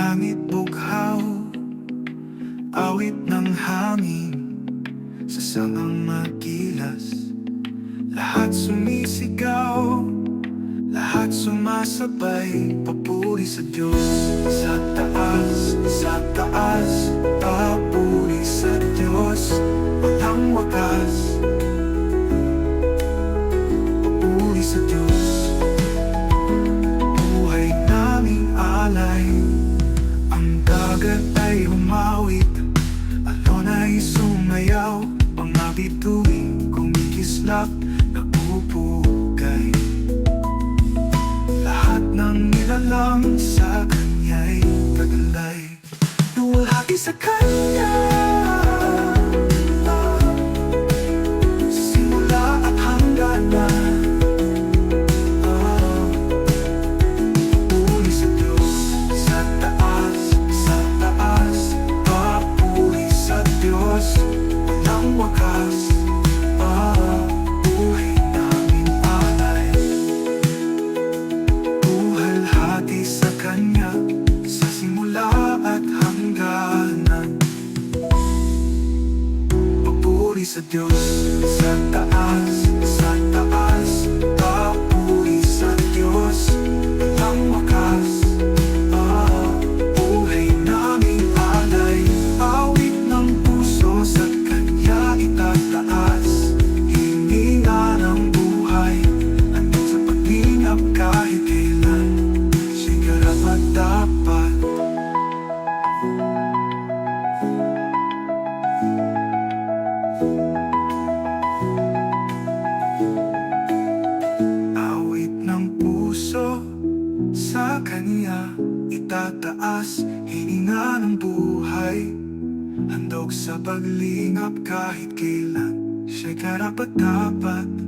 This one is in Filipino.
langit bughaw, awit ng hangin sa sangang magilas. Lahat sumisigaw, lahat sumasabay, papuri sa Diyos. Sa taas, sa taas, papuri sa Diyos, walang wakas. Papuri sa Diyos, buhay naming alay. Ang dagat ay humawit, alon ay sumayaw, mga bituin kumikislap, nagpupugay. Lahat ng nilalang sa Kanya'y tagalay, luwalhati sa Kanya. Simula at hangganan, papuri sa Diyos. Sa taas, sa taas, papuri sa Diyos, walang wakas. Buhay namin alay, buhalhati sa Kanya, sa simula at hangganan. Papuri sa Diyos. Sa taas, sa taas, papuri sa Diyos, walang wakas. Buhay naming alay, awit ng puso sa Kanya itataas. Hininga ng buhay, andun sa paglingap kahit kailan, siya'y karapat-dapat. Awit ng puso sa Kanya itataas. Hininga ng buhay, handog sa paglingap kahit kailan, siya'y karapat-dapat.